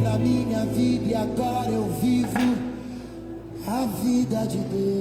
pra minha vida e agora eu vivo a vida de Deus.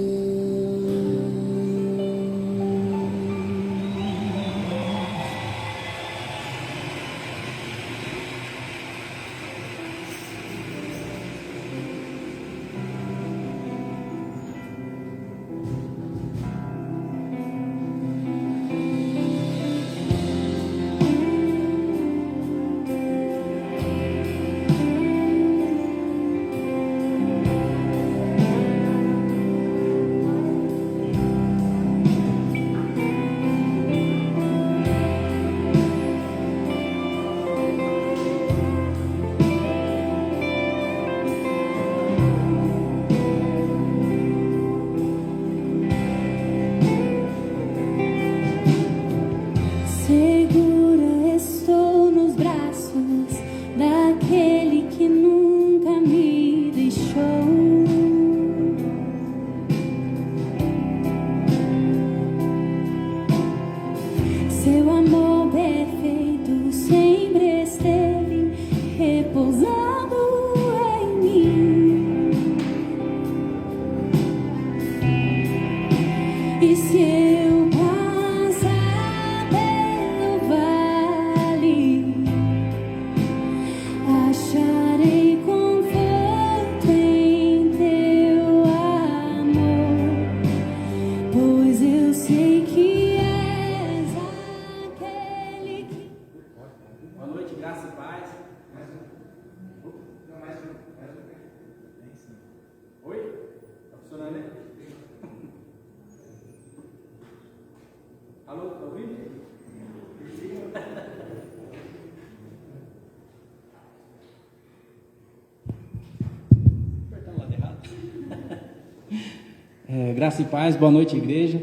Graça e paz, boa noite, igreja.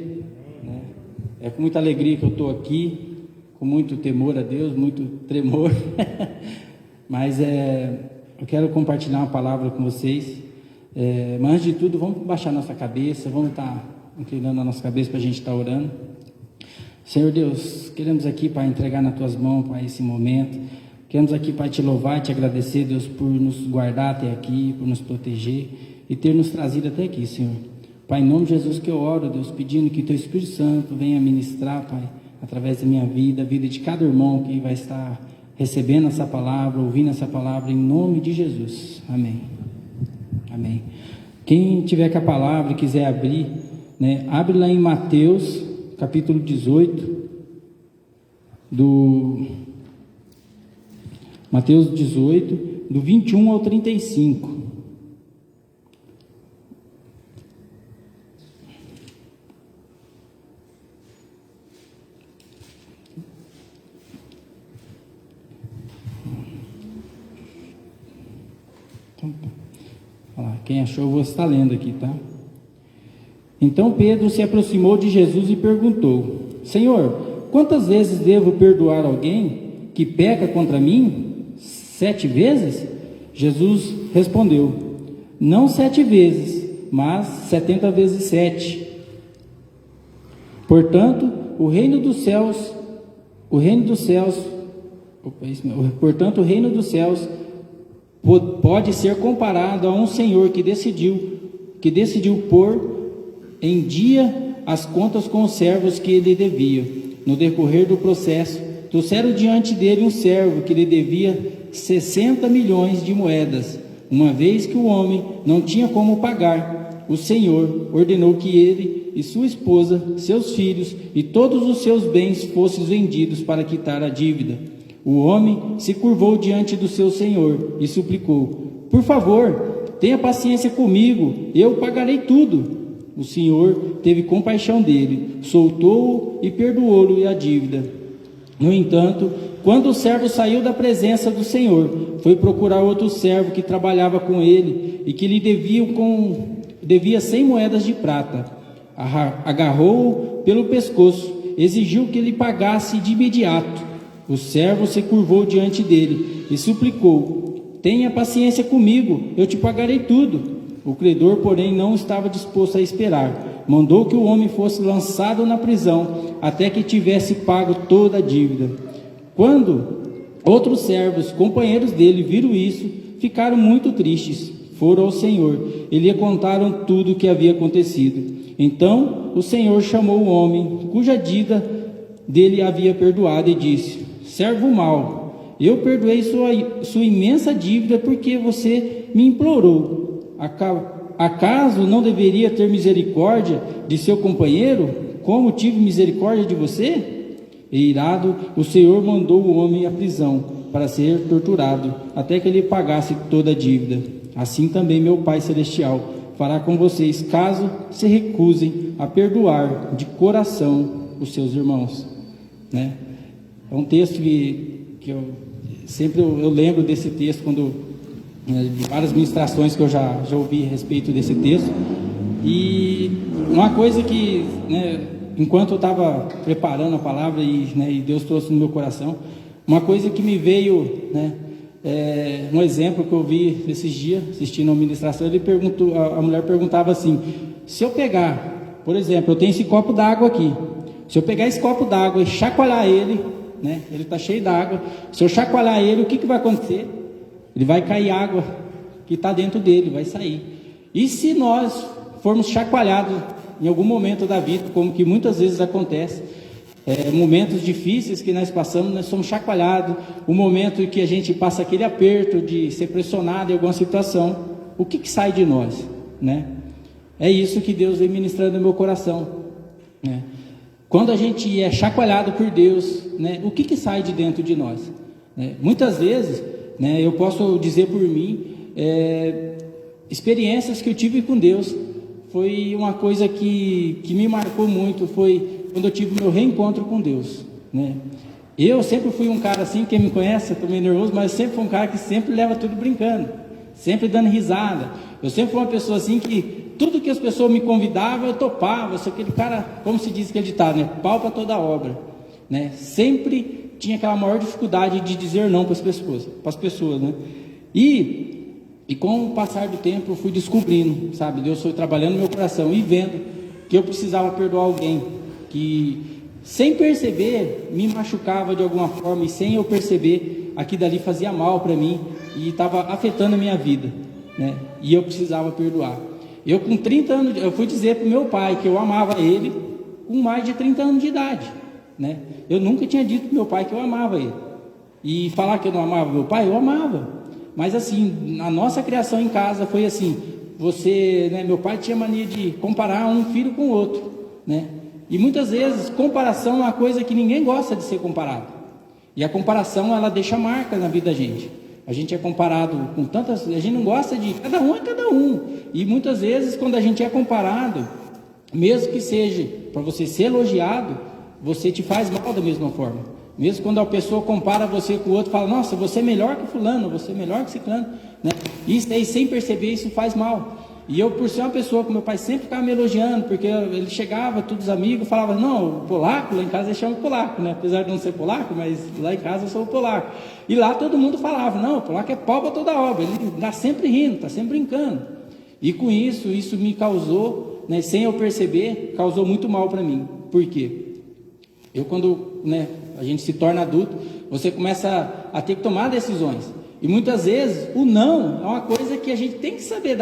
É com muita alegria que eu estou aqui, com muito temor a Deus, muito tremor, mas eu quero compartilhar uma palavra com vocês. Mas antes de tudo, vamos baixar nossa cabeça, vamos estar inclinando a nossa cabeça para a gente estar orando. Senhor Deus, queremos aqui, Pai, entregar nas Tuas mãos, Pai, esse momento. Queremos aqui, Pai, Te louvar e Te agradecer, Deus, por nos guardar até aqui, por nos proteger e ter nos trazido até aqui, Senhor. Pai, em nome de Jesus que eu oro, Deus, pedindo que Teu Espírito Santo venha ministrar, Pai, através da minha vida, a vida de cada irmão que vai estar recebendo essa palavra, ouvindo essa palavra, em nome de Jesus. Amém. Amém. Quem tiver com a palavra e quiser abrir, abre lá em Mateus, capítulo 18, Mateus 18, do 21 ao 35. Quem achou, eu vou estar lendo aqui, tá? Então Pedro se aproximou de Jesus e perguntou: Senhor, quantas vezes devo perdoar alguém que peca contra mim? 7 vezes? Jesus respondeu: não 7 vezes, mas 70 vezes 7. Portanto, o reino dos céus pode ser comparado a um senhor que decidiu pôr em dia as contas com os servos que ele devia. No decorrer do processo, trouxeram diante dele um servo que lhe devia 60 milhões de moedas. Uma vez que o homem não tinha como pagar, o senhor ordenou que ele e sua esposa, seus filhos e todos os seus bens fossem vendidos para quitar a dívida. O homem se curvou diante do seu senhor e suplicou: por favor, tenha paciência comigo, eu pagarei tudo. O senhor teve compaixão dele, soltou-o e perdoou-lhe a dívida. No entanto, quando o servo saiu da presença do senhor, foi procurar outro servo que trabalhava com ele e que lhe devia 100 moedas de prata. Agarrou-o pelo pescoço, exigiu que lhe pagasse de imediato. O servo se curvou diante dele e suplicou: tenha paciência comigo, eu te pagarei tudo. O credor, porém, não estava disposto a esperar. Mandou que o homem fosse lançado na prisão até que tivesse pago toda a dívida. Quando outros servos, companheiros dele, viram isso, ficaram muito tristes. Foram ao Senhor e lhe contaram tudo o que havia acontecido. Então o Senhor chamou o homem, cuja dívida dele havia perdoado, e disse: servo mau, eu perdoei sua imensa dívida porque você me implorou. Acaso não deveria ter misericórdia de seu companheiro, como tive misericórdia de você? E irado, o Senhor mandou o homem à prisão para ser torturado, até que ele pagasse toda a dívida. Assim também meu Pai Celestial fará com vocês, caso se recusem a perdoar de coração os seus irmãos. Né? É um texto que eu sempre lembro desse texto, quando de várias ministrações que eu já ouvi a respeito desse texto. E uma coisa que, né, enquanto eu estava preparando a palavra e Deus trouxe no meu coração, uma coisa que me veio, né, um exemplo que eu vi esses dias, assistindo a ministração, a mulher perguntava assim: se eu pegar, por exemplo, eu tenho esse copo d'água aqui, se eu pegar esse copo d'água e chacoalhar ele, né, ele está cheio d'água, se eu chacoalhar ele, o que vai acontecer? Ele vai cair água que está dentro dele, vai sair. E se nós formos chacoalhados em algum momento da vida, como que muitas vezes acontece, momentos difíceis que nós passamos, nós somos chacoalhados, o momento em que a gente passa aquele aperto de ser pressionado em alguma situação, o que sai de nós, né? É isso que Deus vem ministrando no meu coração, né? Quando a gente é chacoalhado por Deus, né, o que sai de dentro de nós, né? Muitas vezes, né, eu posso dizer por mim, experiências que eu tive com Deus, foi uma coisa que me marcou muito, foi quando eu tive o meu reencontro com Deus, né? Eu sempre fui um cara assim, quem me conhece, eu tô meio nervoso, mas eu sempre fui um cara que sempre leva tudo brincando, sempre dando risada. Eu sempre fui uma pessoa assim que tudo que as pessoas me convidavam, eu topava. Eu sou aquele cara, como se diz aquele ditado, né? Pau para toda obra, né? Sempre tinha aquela maior dificuldade de dizer não para as pessoas, né? E com o passar do tempo eu fui descobrindo, sabe? Deus foi trabalhando no meu coração e vendo que eu precisava perdoar alguém que, sem perceber, me machucava de alguma forma, e sem eu perceber, aquilo dali fazia mal para mim e estava afetando a minha vida, né? E eu precisava perdoar. Eu com 30 anos, eu fui dizer para o meu pai que eu amava ele com mais de 30 anos de idade, né? Eu nunca tinha dito para o meu pai que eu amava ele. E falar que eu não amava meu pai, eu amava. Mas assim, a nossa criação em casa foi assim, né, meu pai tinha mania de comparar um filho com o outro, né? E muitas vezes comparação é uma coisa que ninguém gosta de ser comparado. E a comparação, ela deixa marca na vida da gente. A gente é comparado com tantas, a gente não gosta de, cada um é cada um. E muitas vezes quando a gente é comparado, mesmo que seja para você ser elogiado, você te faz mal da mesma forma. Mesmo quando a pessoa compara você com o outro, fala: nossa, você é melhor que fulano, você é melhor que ciclano, né? Isso aí, sem perceber, isso faz mal. E eu, por ser uma pessoa que meu pai sempre ficava me elogiando, porque ele chegava, todos os amigos falavam: não, o polaco, lá em casa eles chamam polaco, né? Apesar de não ser polaco, mas lá em casa eu sou polaco. E lá todo mundo falava: não, o polaco é pau para toda obra, ele está sempre rindo, está sempre brincando. E com isso me causou, né, sem eu perceber, causou muito mal para mim. Por quê? Eu, quando, né, a gente se torna adulto, você começa a ter que tomar decisões. E muitas vezes o não é uma coisa que a gente tem que saber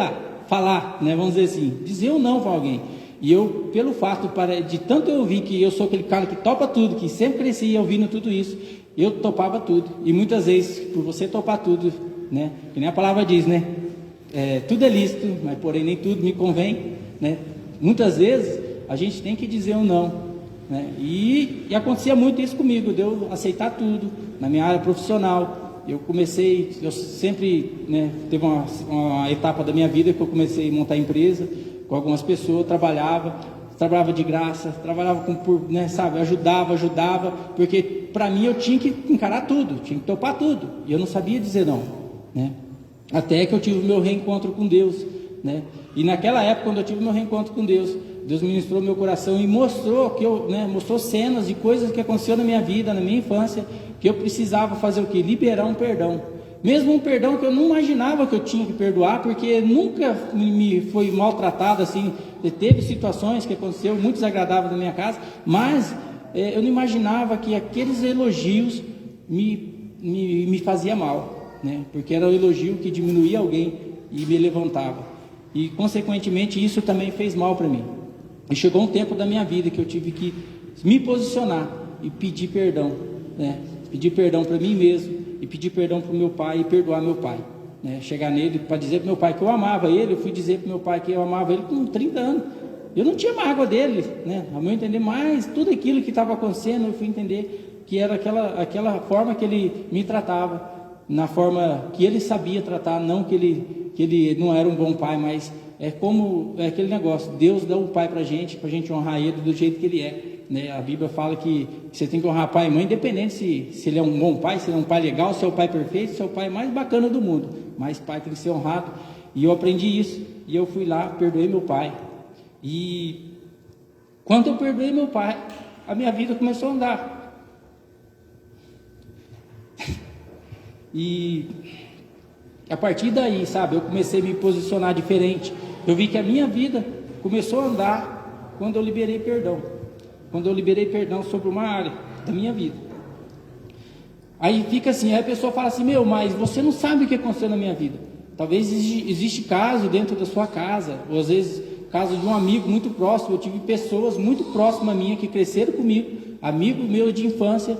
falar, né, vamos dizer assim, dizer o não para alguém. E eu, pelo fato de tanto eu ouvir que eu sou aquele cara que topa tudo, que sempre cresci ouvindo tudo isso, eu topava tudo. E muitas vezes, por você topar tudo, né, que nem a palavra diz, né, tudo é lícito, mas porém nem tudo me convém, né? Muitas vezes a gente tem que dizer um não, né? E acontecia muito isso comigo, de eu aceitar tudo na minha área profissional. Eu sempre, né, teve uma etapa da minha vida que eu comecei a montar empresa com algumas pessoas, trabalhava de graça, trabalhava né, sabe, ajudava, porque para mim eu tinha que encarar tudo, tinha que topar tudo, e eu não sabia dizer não, né? Até que eu tive o meu reencontro com Deus, né? E naquela época, quando eu tive o meu reencontro com Deus, Deus ministrou meu coração e mostrou mostrou cenas de coisas que aconteceram na minha vida, na minha infância, que eu precisava fazer o quê? Liberar um perdão. Mesmo um perdão que eu não imaginava que eu tinha que perdoar, porque nunca me foi maltratado assim. Teve situações que aconteceu muito desagradáveis na minha casa, mas eu não imaginava que aqueles elogios me faziam mal. né? Porque era um elogio que diminuía alguém e me levantava. E, consequentemente, isso também fez mal para mim. E chegou um tempo da minha vida que eu tive que me posicionar e pedir perdão, né? Pedir perdão para mim mesmo e pedir perdão para o meu pai e perdoar meu pai, né? Chegar nele para dizer para meu pai que eu amava ele. Eu fui dizer para meu pai que eu amava ele com 30 anos. Eu não tinha mágoa dele, né? A meu entender, mas tudo aquilo que estava acontecendo, eu fui entender que era aquela forma que ele me tratava, na forma que ele sabia tratar, não que ele não era um bom pai, mas é aquele negócio, Deus dá um pai para a gente honrar ele do jeito que ele é, né? A Bíblia fala que você tem que honrar pai e mãe, independente se ele é um bom pai, se ele é um pai legal, se é o pai perfeito, se é o pai mais bacana do mundo, mas pai tem que ser honrado. E eu aprendi isso, e eu fui lá, perdoei meu pai. E quando eu perdoei meu pai, a minha vida começou a andar. E a partir daí, sabe, eu comecei a me posicionar diferente. Eu vi que a minha vida começou a andar quando eu liberei perdão. Quando eu liberei perdão sobre uma área da minha vida. Aí fica assim, aí a pessoa fala assim, mas você não sabe o que aconteceu na minha vida. Talvez existe caso dentro da sua casa, ou às vezes caso de um amigo muito próximo. Eu tive pessoas muito próximas a mim que cresceram comigo, amigo meu de infância,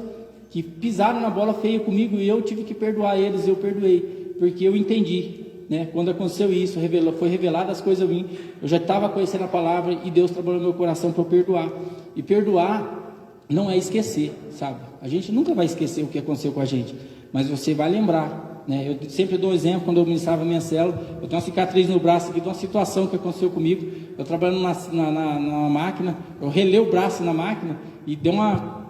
que pisaram na bola feia comigo e eu tive que perdoar eles. Eu perdoei, porque eu entendi, né? Quando aconteceu isso, foi revelado as coisas a mim, eu já estava conhecendo a palavra e Deus trabalhou no meu coração para eu perdoar. E perdoar não é esquecer, sabe? A gente nunca vai esquecer o que aconteceu com a gente, mas você vai lembrar, né? Eu sempre dou um exemplo. Quando eu ministrava a minha célula, eu tenho uma cicatriz no braço aqui de uma situação que aconteceu comigo. Eu trabalhando na máquina, eu relei o braço na máquina e deu uma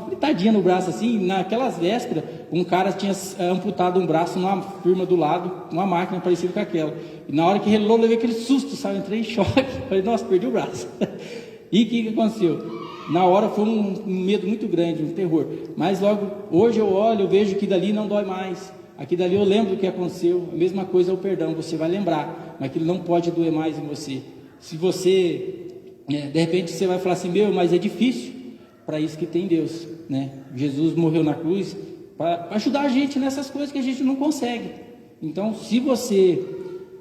fritadinha no braço assim. Naquelas vésperas, um cara tinha amputado um braço numa firma do lado, uma máquina parecida com aquela. E na hora que relou, eu levei aquele susto, sabe? Entrei em choque, falei, nossa, perdi o braço. E o que aconteceu? Na hora foi um medo muito grande, um terror. Mas logo, hoje eu olho, eu vejo que dali não dói mais. Aqui dali eu lembro o que aconteceu. A mesma coisa é o perdão, você vai lembrar, mas aquilo não pode doer mais em você. Se você, de repente você vai falar assim, mas é difícil. Para isso que tem Deus, né? Jesus morreu na cruz para ajudar a gente nessas coisas que a gente não consegue. Então, se você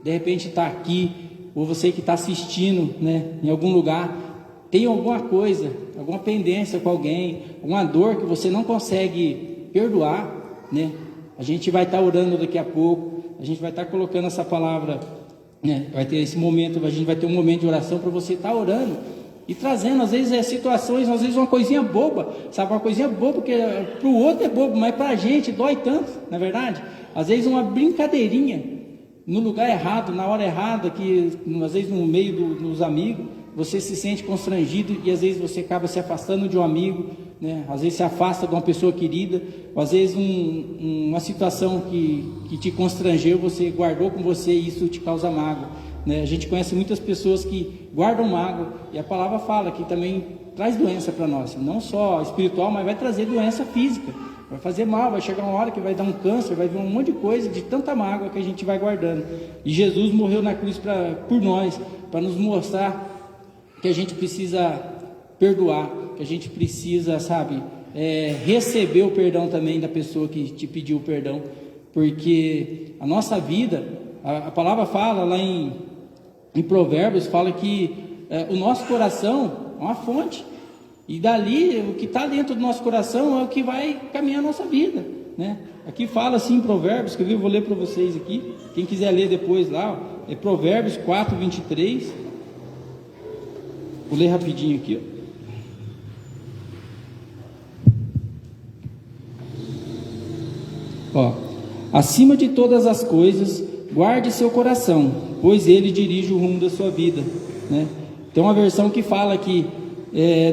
de repente está aqui, ou você que está assistindo, né, em algum lugar, tem alguma coisa, alguma pendência com alguém, alguma dor que você não consegue perdoar, né? A gente vai estar orando daqui a pouco, a gente vai estar colocando essa palavra, né? Vai ter esse momento, a gente vai ter um momento de oração para você estar orando e trazendo, às vezes, situações, às vezes uma coisinha boba, sabe? Uma coisinha boba, porque para o outro é bobo, mas para a gente dói tanto, não é verdade? Às vezes uma brincadeirinha, no lugar errado, na hora errada, que às vezes no meio dos amigos, você se sente constrangido e às vezes você acaba se afastando de um amigo, né? Às vezes se afasta de uma pessoa querida, ou às vezes uma situação que te constrangeu, você guardou com você e isso te causa mágoa, né? A gente conhece muitas pessoas que guardam mágoa e a palavra fala que também traz doença para nós, não só espiritual, mas vai trazer doença física, vai fazer mal, vai chegar uma hora que vai dar um câncer, vai vir um monte de coisa de tanta mágoa que a gente vai guardando. E Jesus morreu na cruz por nós, para nos mostrar que a gente precisa perdoar, que a gente precisa, sabe, receber o perdão também da pessoa que te pediu o perdão, porque a nossa vida, a palavra fala lá em Provérbios, fala que o nosso coração é uma fonte, e dali, o que está dentro do nosso coração é o que vai caminhar a nossa vida, né? Aqui fala assim em Provérbios, que eu vou ler para vocês aqui, quem quiser ler depois lá, é Provérbios 4, 23, vou ler rapidinho aqui, ó. Acima de todas as coisas, guarde seu coração, pois ele dirige o rumo da sua vida, né? Tem uma versão que fala que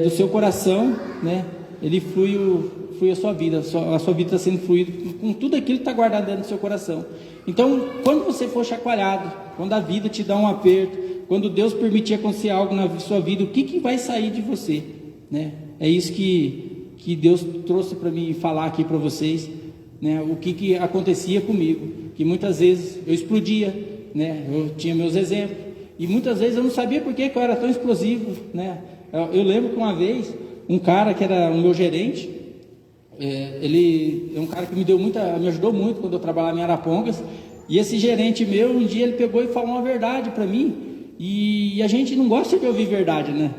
do seu coração, né, ele flui a sua vida, a sua vida está sendo fluída com tudo aquilo que está guardado dentro do seu coração. Então, quando você for chacoalhado, quando a vida te dá um aperto, quando Deus permitir acontecer algo na sua vida, o que vai sair de você, né? É isso que Deus trouxe para mim falar aqui para vocês, né? O que acontecia comigo, que muitas vezes eu explodia, né? Eu tinha meus exemplos, e muitas vezes eu não sabia por que eu era tão explosivo, né? Eu lembro que uma vez, um cara que era o meu gerente, Ele é um cara que me ajudou muito quando eu trabalhava em Arapongas. E esse gerente meu, um dia ele pegou e falou uma verdade para mim. E a gente não gosta de ouvir verdade, né?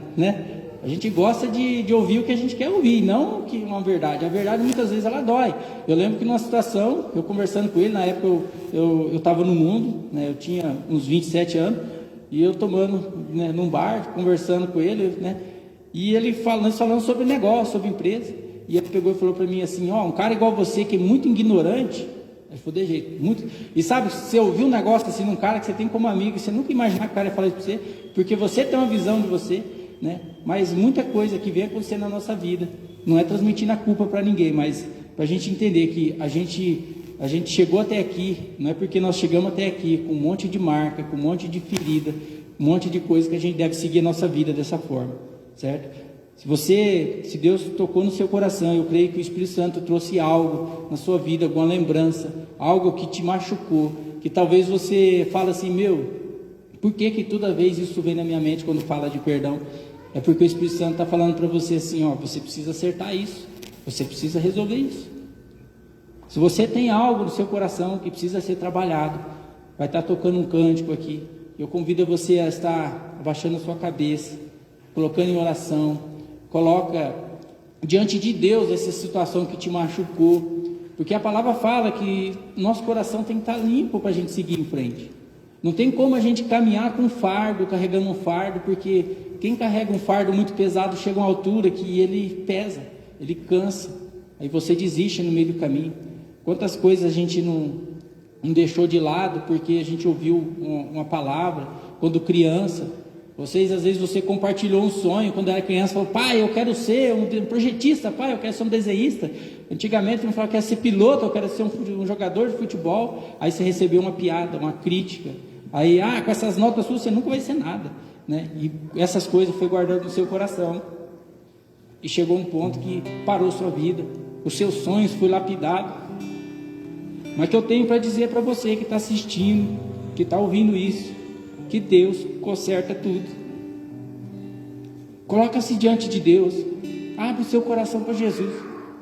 A gente gosta de ouvir o que a gente quer ouvir, não que uma verdade. A verdade muitas vezes ela dói. Eu lembro que numa situação, eu conversando com ele, na época eu estava no mundo, né? Eu tinha uns 27 anos, e eu tomando, né, num bar, conversando com ele, né? E ele falando sobre negócio, sobre empresa. E ele pegou e falou para mim assim: um cara igual você, que é muito ignorante. Aí ficou de jeito, muito. E sabe, você ouviu um negócio assim num cara que você tem como amigo, você nunca imaginar que o cara ia falar isso para você, porque você tem uma visão de você, né? Mas muita coisa que vem acontecendo na nossa vida, não é transmitindo a culpa para ninguém, mas para a gente entender que a gente chegou até aqui, não é porque nós chegamos até aqui com um monte de marca, com um monte de ferida, um monte de coisa que a gente deve seguir a nossa vida dessa forma, certo? Se Deus tocou no seu coração, eu creio que o Espírito Santo trouxe algo na sua vida, alguma lembrança, algo que te machucou, que talvez você fale assim: por que toda vez isso vem na minha mente quando fala de perdão? É porque o Espírito Santo está falando para você assim: você precisa acertar isso, você precisa resolver isso. Se você tem algo no seu coração que precisa ser trabalhado, vai estar tocando um cântico aqui. Eu convido você a estar abaixando a sua cabeça, colocando em oração. Coloca diante de Deus essa situação que te machucou, porque a palavra fala que nosso coração tem que estar limpo para a gente seguir em frente. Não tem como a gente caminhar com um fardo, carregando um fardo, porque quem carrega um fardo muito pesado chega a uma altura que ele pesa, ele cansa, aí você desiste no meio do caminho. Quantas coisas a gente não deixou de lado porque a gente ouviu uma palavra quando criança. Às vezes você compartilhou um sonho quando era criança, falou: pai, eu quero ser um projetista, pai, eu quero ser um desenhista. Antigamente não falava que quero ser piloto, eu quero ser um jogador de futebol. Aí você recebeu uma piada, uma crítica. Aí, com essas notas suas você nunca vai ser nada, né? E essas coisas foi guardando no seu coração. E chegou um ponto que parou sua vida, os seus sonhos foram lapidados. Mas que eu tenho para dizer para você que está assistindo, que está ouvindo isso, que Deus conserta tudo. Coloca-se diante de Deus, abre o seu coração para Jesus.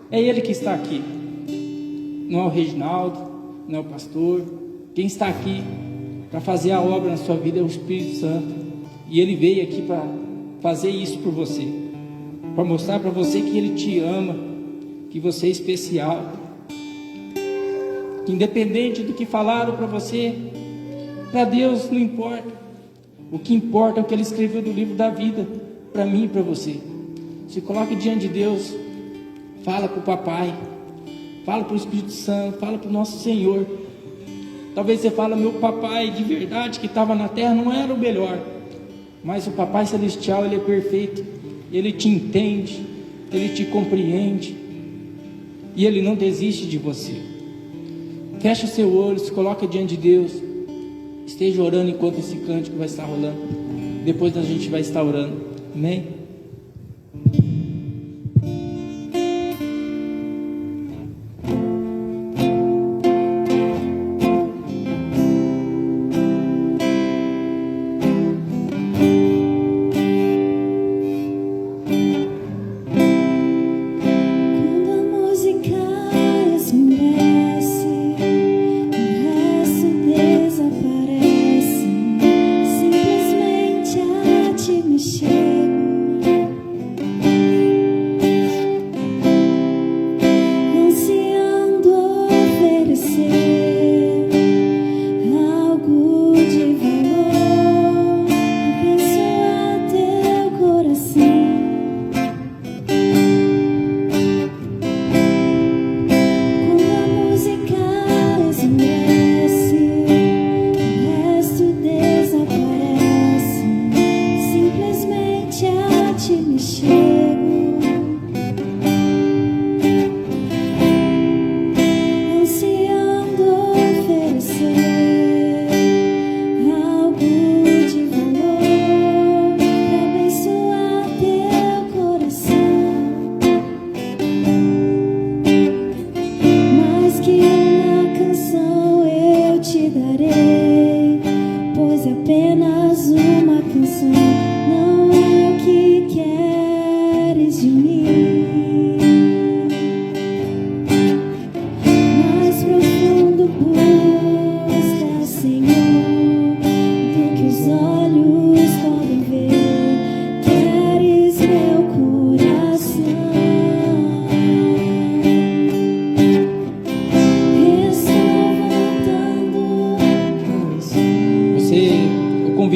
É Ele que está aqui, não é o Reginaldo, não é o pastor. Quem está aqui para fazer a obra na sua vida é o Espírito Santo, e Ele veio aqui para fazer isso por você, para mostrar para você que Ele te ama, que você é especial, que independente do que falaram para você, para Deus não importa. O que importa é o que Ele escreveu no livro da vida, para mim e para você. Se coloque diante de Deus, fala para o papai, fala para o Espírito Santo, fala para o nosso Senhor. Talvez você fale: meu papai de verdade que estava na terra não era o melhor, mas o papai celestial, Ele é perfeito, Ele te entende, Ele te compreende, e Ele não desiste de você. Fecha seu olho, se coloca diante de Deus. Esteja orando enquanto esse cântico vai estar rolando. Depois a gente vai estar orando. Amém?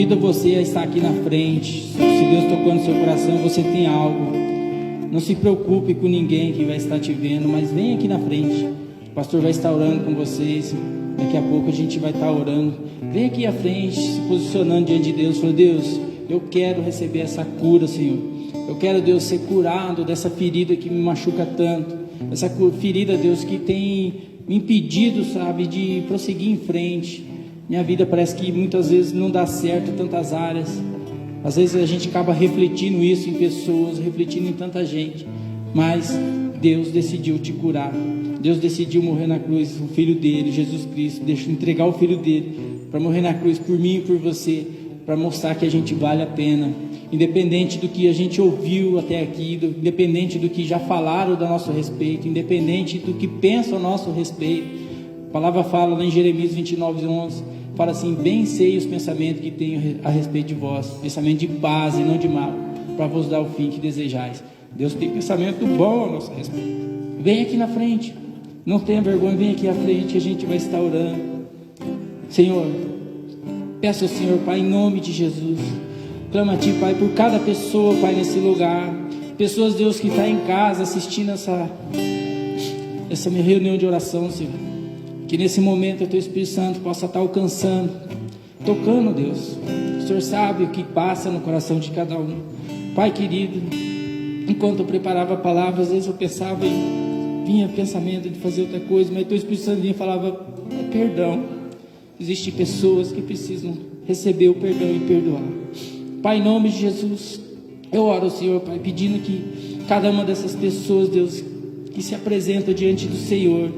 convido você a estar aqui na frente. Se Deus tocou no seu coração, você tem algo, não se preocupe com ninguém que vai estar te vendo, mas vem aqui na frente. O pastor vai estar orando com vocês. Daqui a pouco a gente vai estar orando. Vem aqui à frente, se posicionando diante de Deus. Fala: Deus, eu quero receber essa cura, Senhor. Eu quero, Deus, ser curado dessa ferida que me machuca tanto. Essa ferida, Deus, que tem me impedido, sabe, de prosseguir em frente. Minha vida parece que muitas vezes não dá certo em tantas áreas. Às vezes a gente acaba refletindo isso em pessoas, refletindo em tanta gente. Mas Deus decidiu te curar. Deus decidiu morrer na cruz, o Filho dele, Jesus Cristo, deixou entregar o Filho dele para morrer na cruz por mim e por você, para mostrar que a gente vale a pena, independente do que a gente ouviu até aqui, independente do que já falaram do nosso respeito, independente do que pensam a nosso respeito. A palavra fala lá em Jeremias 29:11, fala assim: bem sei os pensamentos que tenho a respeito de vós, pensamento de paz e não de mal, para vos dar o fim que desejais. Deus tem pensamento bom a nosso respeito. Vem aqui na frente, não tenha vergonha, vem aqui à frente, a gente vai estar orando. Senhor, peço ao Senhor, Pai, em nome de Jesus, clama a Ti, Pai, por cada pessoa, Pai, nesse lugar. Pessoas, Deus, que está em casa assistindo essa minha reunião de oração, Senhor. Que nesse momento o Teu Espírito Santo possa estar alcançando, tocando, Deus. O Senhor sabe o que passa no coração de cada um. Pai querido, enquanto eu preparava a palavra, às vezes eu pensava vinha pensamento de fazer outra coisa, mas o Teu Espírito Santo vinha e falava: perdão. Existem pessoas que precisam receber o perdão e perdoar. Pai, em nome de Jesus, eu oro, Senhor, Pai, pedindo que cada uma dessas pessoas, Deus, que se apresenta diante do Senhor,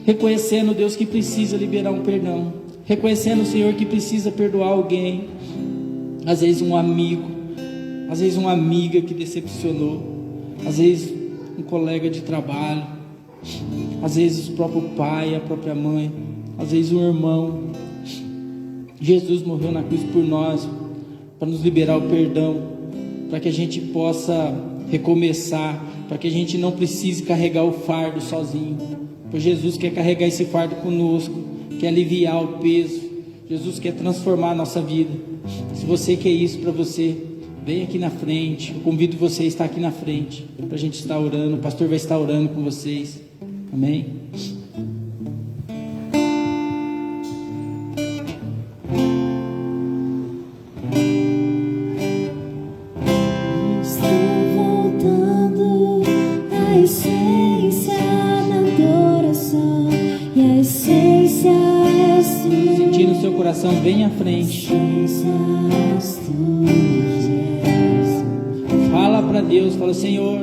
reconhecendo, Deus, que precisa liberar um perdão, reconhecendo, Senhor, que precisa perdoar alguém, às vezes um amigo, às vezes uma amiga que decepcionou, às vezes um colega de trabalho, às vezes o próprio pai, a própria mãe, às vezes um irmão. Jesus morreu na cruz por nós, para nos liberar o perdão, para que a gente possa recomeçar, para que a gente não precise carregar o fardo sozinho. Pois Jesus quer carregar esse fardo conosco, quer aliviar o peso. Jesus quer transformar a nossa vida. Se você quer isso para você, vem aqui na frente. Eu convido você a estar aqui na frente, para a gente estar orando. O pastor vai estar orando com vocês. Amém? Estou voltando à essência da adoração, e a essência és tu. Sentindo o seu coração, vem à frente. Fala para Deus, fala: Senhor,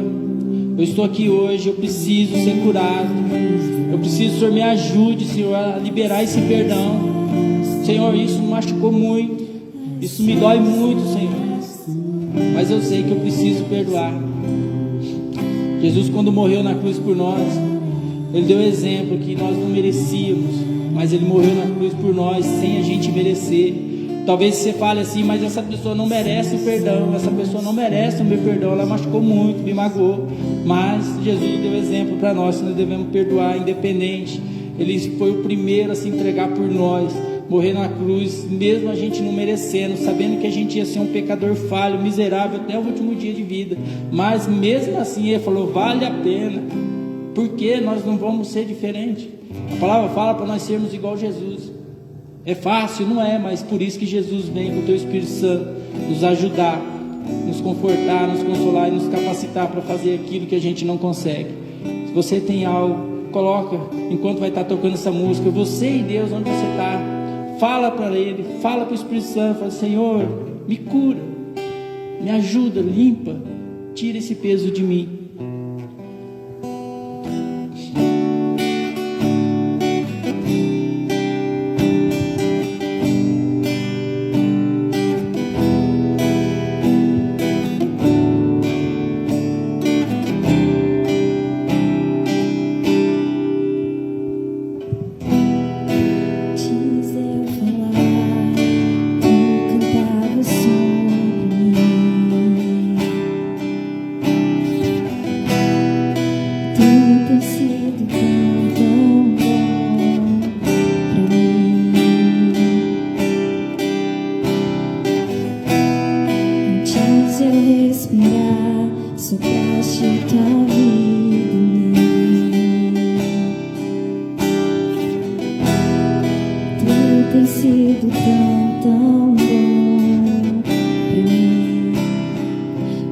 eu estou aqui hoje, eu preciso ser curado. Eu preciso, Senhor, me ajude, Senhor, a liberar esse perdão. Senhor, isso me machucou muito, isso me dói muito, Senhor, mas eu sei que eu preciso perdoar. Jesus, quando morreu na cruz por nós, Ele deu exemplo que nós não merecíamos, mas Ele morreu na cruz por nós sem a gente merecer. Talvez você fale assim: mas essa pessoa não merece o perdão, essa pessoa não merece o meu perdão, ela machucou muito, me magoou. Mas Jesus deu exemplo para nós, que nós devemos perdoar, independente. Ele foi o primeiro a se entregar por nós, morrer na cruz, mesmo a gente não merecendo, sabendo que a gente ia ser um pecador falho, miserável até o último dia de vida. Mas mesmo assim Ele falou: vale a pena, porque nós não vamos ser diferentes. A palavra fala para nós sermos igual a Jesus. É fácil? Não é, mas por isso que Jesus vem com o Teu Espírito Santo nos ajudar, nos confortar, nos consolar e nos capacitar para fazer aquilo que a gente não consegue. Se você tem algo, coloca, enquanto vai estar tocando essa música, você e Deus, onde você está, fala para Ele, fala para o Espírito Santo, fala: Senhor, me cura, me ajuda, limpa, tira esse peso de mim. tem sido tão, tão bom pra mim.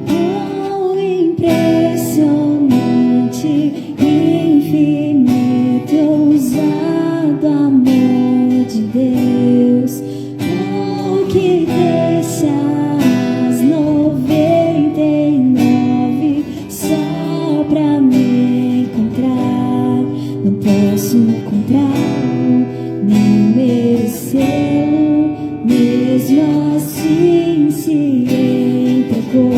Oh, impressionante, infinito, ousado amor de Deus. Oh, que deixa as 99 só pra me encontrar. Não posso encontrá-lo, nem merecê-lo, mesmo assim se entregou.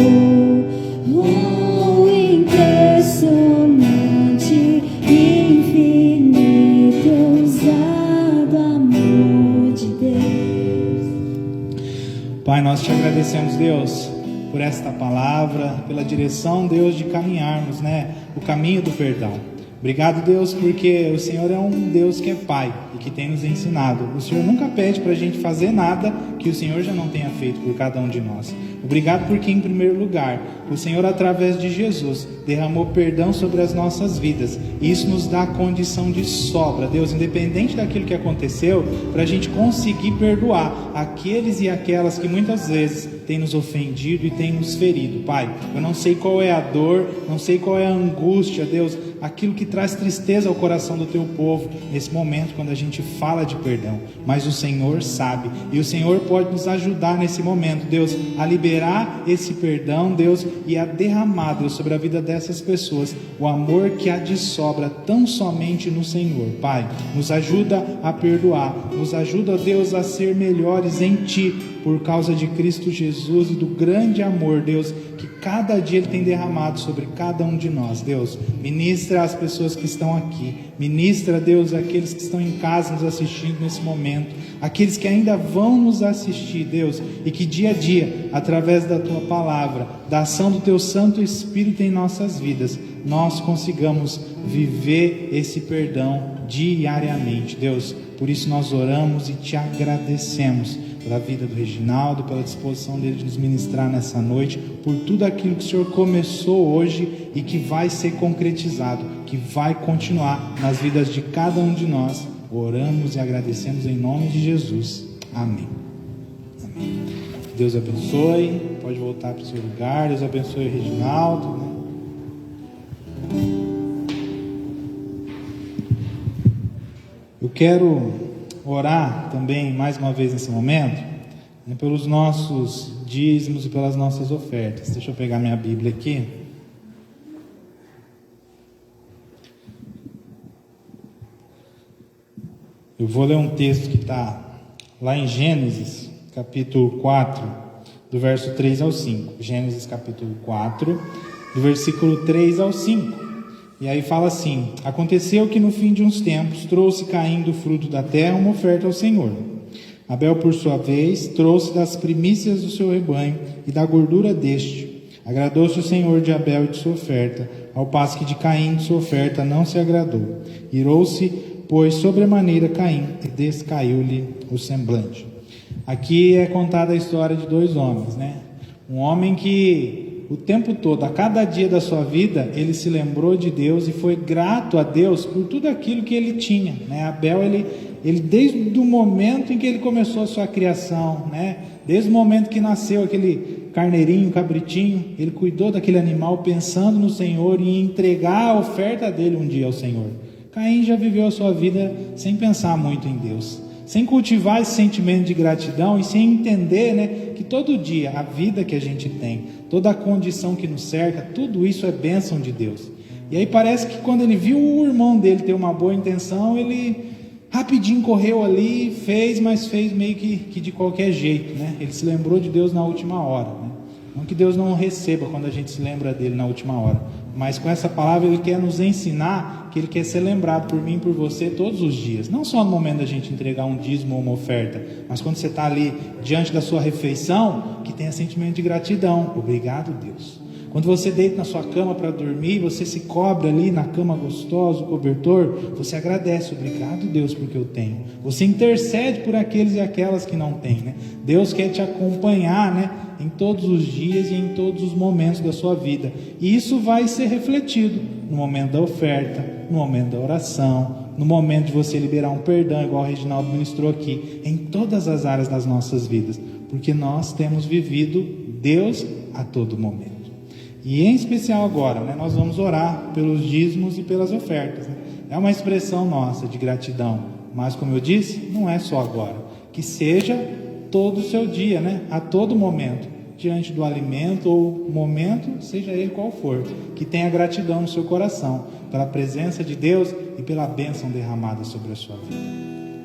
Oh, impressionante, infinito, ousado amor de Deus. Pai, nós te agradecemos, Deus, por esta palavra, pela direção, Deus, de caminharmos, o caminho do perdão. Obrigado, Deus, porque o Senhor é um Deus que é Pai e que tem nos ensinado. O Senhor nunca pede para a gente fazer nada que o Senhor já não tenha feito por cada um de nós. Obrigado porque, em primeiro lugar, o Senhor, através de Jesus, derramou perdão sobre as nossas vidas. E isso nos dá a condição de sobra, Deus, independente daquilo que aconteceu, para a gente conseguir perdoar aqueles e aquelas que muitas vezes têm nos ofendido e têm nos ferido. Pai, eu não sei qual é a dor, não sei qual é a angústia, Deus, aquilo que traz tristeza ao coração do teu povo nesse momento quando a gente fala de perdão, mas o Senhor sabe, e o Senhor pode nos ajudar nesse momento, Deus, a liberar esse perdão, Deus, e a derramar, Deus, sobre a vida dessas pessoas o amor que há de sobra tão somente no Senhor. Pai, nos ajuda a perdoar, nos ajuda, Deus, a ser melhores em Ti, por causa de Cristo Jesus e do grande amor, Deus, que cada dia Ele tem derramado sobre cada um de nós. Deus, ministra as pessoas que estão aqui, ministra, Deus, aqueles que estão em casa nos assistindo nesse momento, aqueles que ainda vão nos assistir, Deus, e que dia a dia, através da Tua palavra, da ação do Teu Santo Espírito em nossas vidas, nós consigamos viver esse perdão diariamente, Deus. Por isso nós oramos e Te agradecemos pela vida do Reginaldo, pela disposição dele de nos ministrar nessa noite, por tudo aquilo que o Senhor começou hoje e que vai ser concretizado, que vai continuar nas vidas de cada um de nós. Oramos e agradecemos em nome de Jesus. Amém. Amém. Deus abençoe. Pode voltar para o seu lugar. Deus abençoe o Reginaldo. Eu quero orar também, mais uma vez nesse momento, pelos nossos dízimos e pelas nossas ofertas. Deixa eu pegar minha Bíblia aqui. Eu vou ler um texto que está lá em Gênesis, capítulo 4, do verso 3 ao 5. Gênesis, capítulo 4, do versículo 3 ao 5. E aí fala assim: aconteceu que no fim de uns tempos trouxe Caim do fruto da terra uma oferta ao Senhor. Abel, por sua vez, trouxe das primícias do seu rebanho e da gordura deste. Agradou-se o Senhor de Abel e de sua oferta, ao passo que de Caim de sua oferta não se agradou. Irou-se, pois, sobremaneira Caim, e descaiu-lhe o semblante. Aqui é contada a história de dois homens, Um homem que o tempo todo, a cada dia da sua vida, ele se lembrou de Deus e foi grato a Deus por tudo aquilo que ele tinha, Abel, ele desde o momento em que ele começou a sua criação, desde o momento que nasceu aquele carneirinho, cabritinho, ele cuidou daquele animal pensando no Senhor e em entregar a oferta dele um dia ao Senhor. Caim já viveu a sua vida sem pensar muito em Deus, sem cultivar esse sentimento de gratidão e sem entender, que todo dia a vida que a gente tem, toda a condição que nos cerca, tudo isso é bênção de Deus. E aí parece que quando ele viu o irmão dele ter uma boa intenção, ele rapidinho correu ali, mas fez meio que de qualquer jeito, Ele se lembrou de Deus na última hora, Não que Deus não receba quando a gente se lembra dele na última hora, mas com essa palavra Ele quer nos ensinar que Ele quer ser lembrado por mim e por você todos os dias, não só no momento da gente entregar um dízimo ou uma oferta, mas quando você está ali diante da sua refeição, que tenha sentimento de gratidão. Obrigado, Deus. Quando você deita na sua cama para dormir, você se cobre ali na cama gostosa, o cobertor, você agradece. Obrigado, Deus, porque eu tenho. Você intercede por aqueles e aquelas que não têm, Deus quer te acompanhar, em todos os dias e em todos os momentos da sua vida. E isso vai ser refletido no momento da oferta, no momento da oração, no momento de você liberar um perdão, igual o Reginaldo ministrou aqui, em todas as áreas das nossas vidas, porque nós temos vivido Deus a todo momento. E em especial agora, né, nós vamos orar pelos dízimos e pelas ofertas, né? É uma expressão nossa de gratidão, mas como eu disse, não é só agora, que seja todo o seu dia, né, a todo momento, diante do alimento ou momento, seja ele qual for, que tenha gratidão no seu coração, pela presença de Deus e pela bênção derramada sobre a sua vida.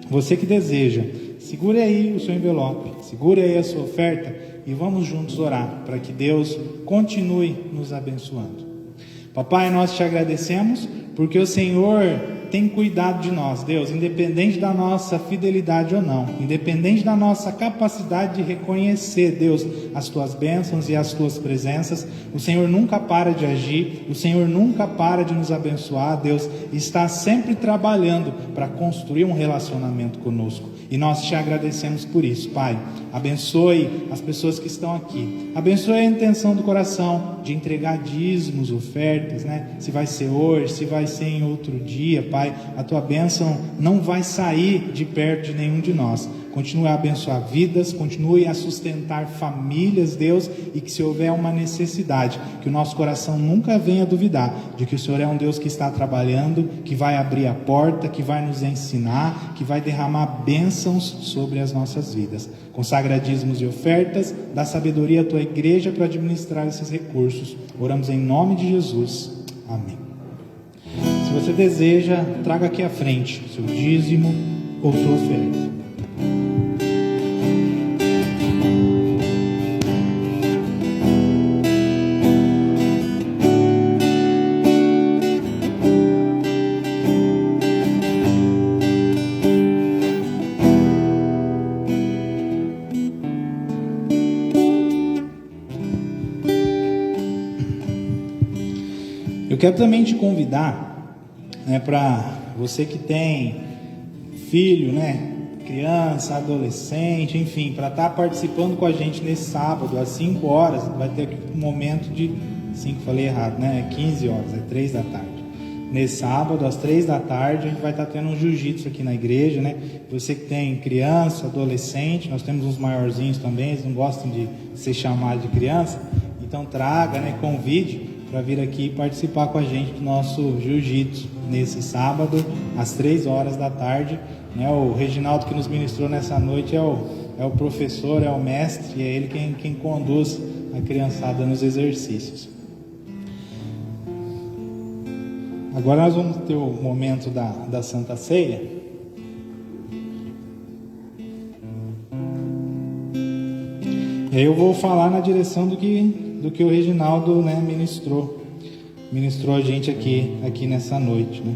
Você que deseja, segure aí o seu envelope, segure aí a sua oferta, e vamos juntos orar para que Deus continue nos abençoando. Papai, nós te agradecemos porque o Senhor tem cuidado de nós, Deus, independente da nossa fidelidade ou não, independente da nossa capacidade de reconhecer, Deus, as tuas bênçãos e as tuas presenças, o Senhor nunca para de agir, o Senhor nunca para de nos abençoar, Deus, está sempre trabalhando para construir um relacionamento conosco, e nós te agradecemos por isso, Pai. Abençoe as pessoas que estão aqui, abençoe a intenção do coração de entregar dízimos, ofertas, né? Se vai ser hoje, se vai ser em outro dia, Pai, a tua bênção não vai sair de perto de nenhum de nós. Continue a abençoar vidas, continue a sustentar famílias, Deus, e que se houver uma necessidade, que o nosso coração nunca venha duvidar de que o Senhor é um Deus que está trabalhando, que vai abrir a porta, que vai nos ensinar, que vai derramar bênçãos sobre as nossas vidas. Consagra dízimos e ofertas, dá sabedoria à tua igreja para administrar esses recursos. Oramos em nome de Jesus. Amém. Se você deseja, traga aqui à frente seu dízimo ou sua oferta. Eu quero também te convidar, né, para você que tem filho, né, criança, adolescente, enfim, para estar participando com a gente nesse sábado, às 5 horas, vai ter um momento de 5, falei errado, né, 15 horas, é 3 da tarde. Nesse sábado, às 3 da tarde, a gente vai estar tendo um jiu-jitsu aqui na igreja, né? Você que tem criança, adolescente, nós temos uns maiorzinhos também, eles não gostam de ser chamados de criança, então traga, né, convide para vir aqui participar com a gente do nosso jiu-jitsu nesse sábado, às 3 horas da tarde, né? O Reginaldo que nos ministrou nessa noite é o professor, é o mestre, e é ele quem conduz a criançada nos exercícios. Agora nós vamos ter o momento da Santa Ceia. E aí eu vou falar na direção do que o Reginaldo, né, ministrou a gente aqui nessa noite, né?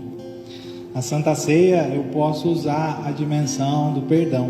A Santa Ceia, eu posso usar a dimensão do perdão.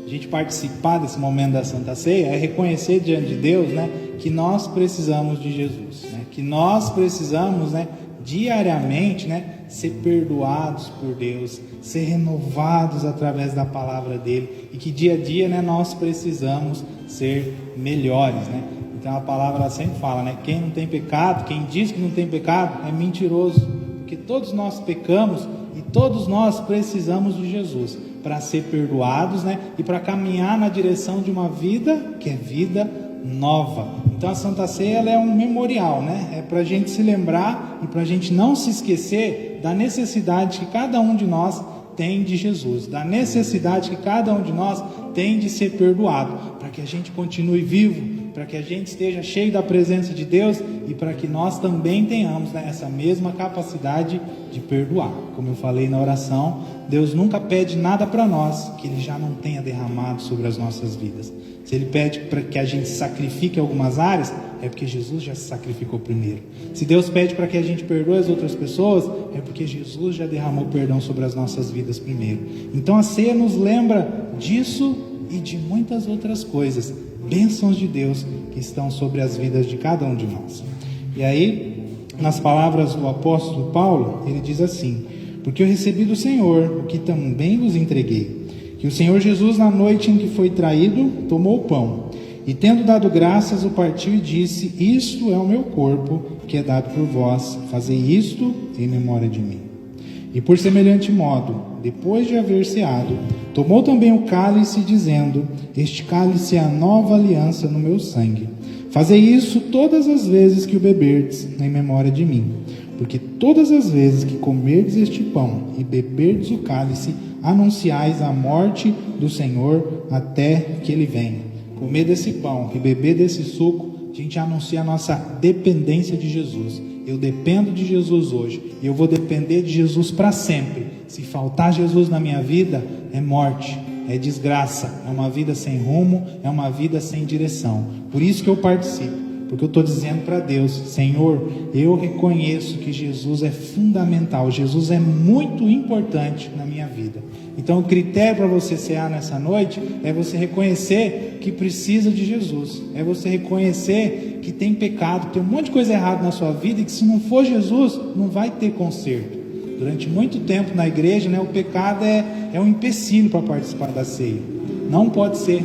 A gente participar desse momento da Santa Ceia é reconhecer diante de Deus, né, que nós precisamos de Jesus, né? Que nós precisamos, né, diariamente, né, ser perdoados por Deus, ser renovados através da palavra dele, e que dia a dia, né, nós precisamos ser melhores, né? Então a palavra sempre fala, né, quem não tem pecado, quem diz que não tem pecado é mentiroso, porque todos nós pecamos e todos nós precisamos de Jesus para ser perdoados, né, e para caminhar na direção de uma vida que é vida nova. Então a Santa Ceia, ela é um memorial, né? É para a gente se lembrar e para a gente não se esquecer da necessidade que cada um de nós tem de Jesus, da necessidade que cada um de nós tem de ser perdoado, para que a gente continue vivo, para que a gente esteja cheio da presença de Deus e para que nós também tenhamos, né, essa mesma capacidade de perdoar. Como eu falei na oração, Deus nunca pede nada para nós que Ele já não tenha derramado sobre as nossas vidas. Se Ele pede para que a gente sacrifique algumas áreas, é porque Jesus já se sacrificou primeiro. Se Deus pede para que a gente perdoe as outras pessoas, é porque Jesus já derramou perdão sobre as nossas vidas primeiro. Então a ceia nos lembra disso e de muitas outras coisas, bênçãos de Deus que estão sobre as vidas de cada um de nós. E aí, nas palavras do apóstolo Paulo, ele diz assim: porque eu recebi do Senhor o que também vos entreguei, que o Senhor Jesus, na noite em que foi traído, tomou o pão, e tendo dado graças, o partiu e disse: isto é o meu corpo, que é dado por vós, fazei isto em memória de mim. E por semelhante modo, depois de haver ceado, tomou também o cálice, dizendo: este cálice é a nova aliança no meu sangue. Fazei isso todas as vezes que o beberdes, em memória de mim. Porque todas as vezes que comerdes este pão e beberdes o cálice, anunciais a morte do Senhor até que Ele venha. Comer desse pão e beber desse suco, a gente anuncia a nossa dependência de Jesus. Eu dependo de Jesus hoje, e eu vou depender de Jesus para sempre. Se faltar Jesus na minha vida, é morte, é desgraça, é uma vida sem rumo, é uma vida sem direção. Por isso que eu participo, porque eu estou dizendo para Deus: Senhor, eu reconheço que Jesus é fundamental, Jesus é muito importante na minha vida. Então o critério para você cear nessa noite é você reconhecer que precisa de Jesus, é você reconhecer que tem pecado, tem um monte de coisa errada na sua vida, e que se não for Jesus, não vai ter conserto. Durante muito tempo na igreja, o pecado é um empecilho para participar da ceia. Não pode ser,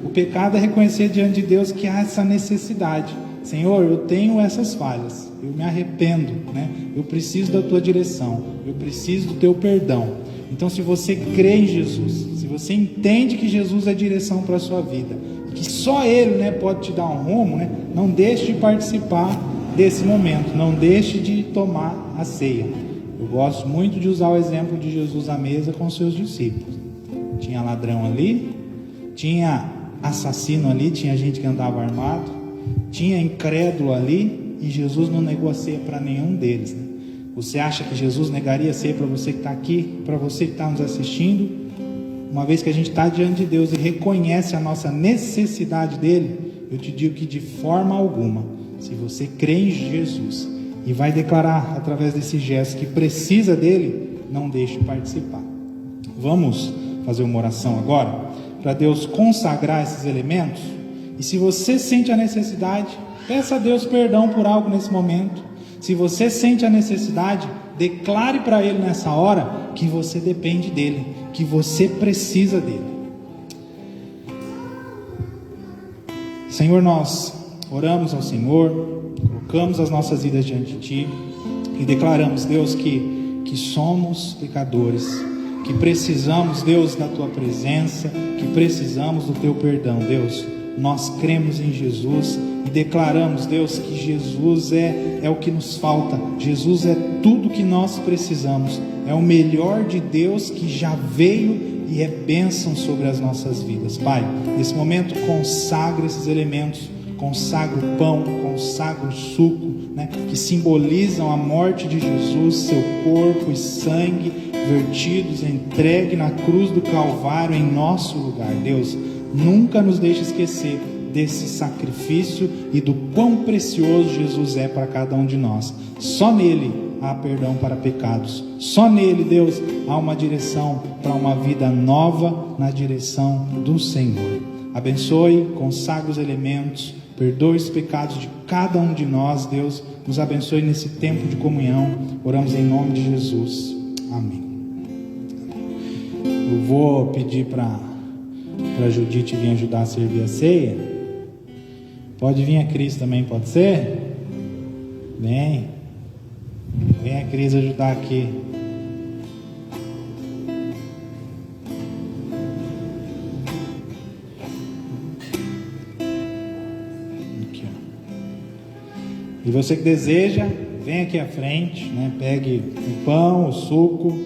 O pecado é reconhecer diante de Deus que há essa necessidade. Senhor, eu tenho essas falhas, eu me arrependo, Eu preciso da tua direção, eu preciso do teu perdão. Então, se você crê em Jesus, se você entende que Jesus é a direção para a sua vida, e que só Ele, pode te dar um rumo, não deixe de participar desse momento, não deixe de tomar a ceia. Eu gosto muito de usar o exemplo de Jesus à mesa com seus discípulos. Tinha ladrão ali, tinha assassino ali, tinha gente que andava armado, tinha incrédulo ali, e Jesus não negou a ceia para nenhum deles. Você acha que Jesus negaria a ceia para você que está aqui, para você que está nos assistindo? Uma vez que a gente está diante de Deus e reconhece a nossa necessidade dele, eu te digo que de forma alguma, se você crê em Jesus e vai declarar através desse gesto que precisa dele, não deixe de participar. Vamos fazer uma oração agora para Deus consagrar esses elementos. E se você sente a necessidade, peça a Deus perdão por algo nesse momento. Se você sente a necessidade, declare para Ele nessa hora que você depende dele, que você precisa dele. Senhor, nós oramos ao Senhor, colocamos as nossas vidas diante de Ti e declaramos, Deus, que somos pecadores, que precisamos, Deus, da Tua presença, que precisamos do Teu perdão, Deus. Nós cremos em Jesus e declaramos, Deus, que Jesus é o que nos falta. Jesus é tudo que nós precisamos, é o melhor de Deus que já veio e é bênção sobre as nossas vidas. Pai, nesse momento consagra esses elementos, consagra o pão, consagra o suco, que simbolizam a morte de Jesus, seu corpo e sangue vertidos, entregue na cruz do Calvário em nosso lugar. Deus, nunca nos deixe esquecer desse sacrifício e do quão precioso Jesus é para cada um de nós. Só nele há perdão para pecados. Só nele, Deus, há uma direção para uma vida nova na direção do Senhor. Abençoe, consagre os elementos, perdoe os pecados de cada um de nós, Deus. Nos abençoe nesse tempo de comunhão. Oramos em nome de Jesus. Amém. Eu vou pedir para a Judite vir ajudar a servir a ceia. Pode vir a Cris também, pode ser? Vem a Cris ajudar aqui. Aqui, ó. E você que deseja, vem aqui à frente, pegue o pão, o suco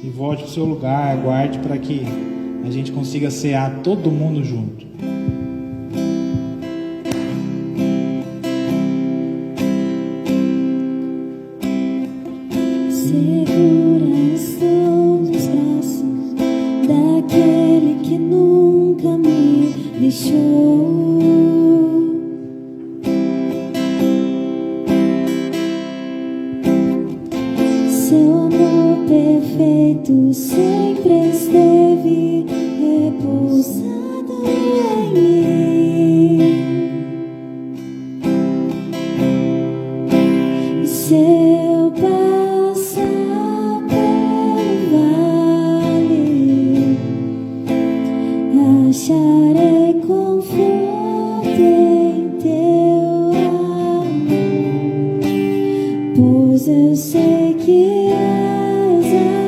e volte para o seu lugar. Aguarde para que a gente consiga cear todo mundo junto. Segura estou nos braços daquele que nunca me deixou. Seu amor perfeito sempre esteve repousado em mim. E se eu passar pelo vale, acharei conforto em teu amor, pois eu sei que és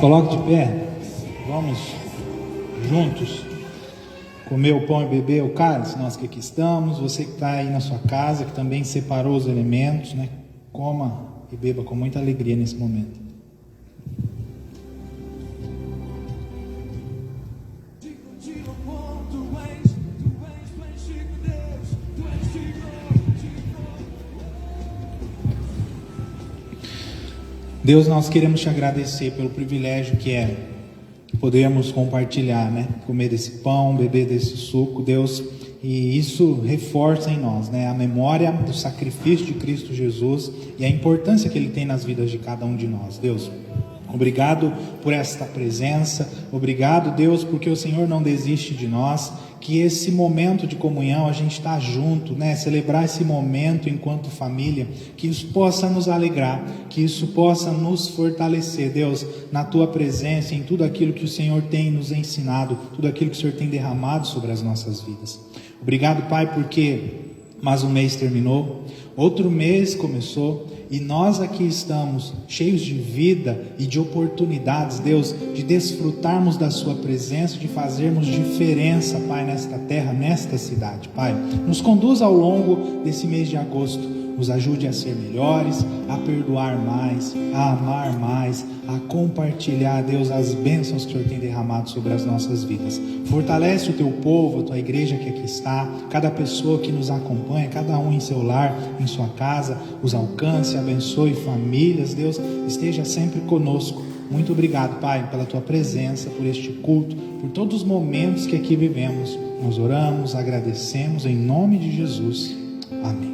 coloque de pé. Vamos juntos comer o pão e beber o cálice. Nós que aqui estamos, você que está aí na sua casa, que também separou os elementos, né? Coma e beba com muita alegria nesse momento. Deus, nós queremos te agradecer pelo privilégio que é podermos compartilhar, né? Comer desse pão, beber desse suco, Deus, e isso reforça em nós, né? A memória do sacrifício de Cristo Jesus e a importância que Ele tem nas vidas de cada um de nós, Deus. Obrigado por esta presença, obrigado, Deus, porque o Senhor não desiste de nós, que esse momento de comunhão, a gente está junto, né? Celebrar esse momento enquanto família, que isso possa nos alegrar, que isso possa nos fortalecer, Deus, na Tua presença, em tudo aquilo que o Senhor tem nos ensinado, tudo aquilo que o Senhor tem derramado sobre as nossas vidas. Obrigado, Pai, porque mais um mês terminou, outro mês começou, e nós aqui estamos cheios de vida e de oportunidades, Deus, de desfrutarmos da Sua presença, de fazermos diferença, Pai, nesta terra, nesta cidade, Pai. Nos conduza ao longo desse mês de agosto, nos ajude a ser melhores, a perdoar mais, a amar mais, a compartilhar, Deus, as bênçãos que o Senhor tem derramado sobre as nossas vidas. Fortalece o Teu povo, a Tua igreja que aqui está, cada pessoa que nos acompanha, cada um em seu lar, em sua casa, os alcance, abençoe famílias, Deus, esteja sempre conosco. Muito obrigado, Pai, pela Tua presença, por este culto, por todos os momentos que aqui vivemos. Nós oramos, agradecemos em nome de Jesus. Amém.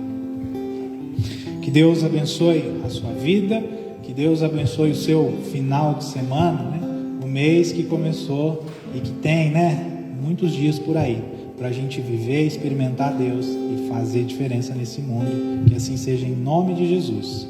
Que Deus abençoe a sua vida, que Deus abençoe o seu final de semana, né? O mês que começou e que tem, né, muitos dias por aí, para a gente viver, experimentar Deus e fazer diferença nesse mundo. Que assim seja em nome de Jesus.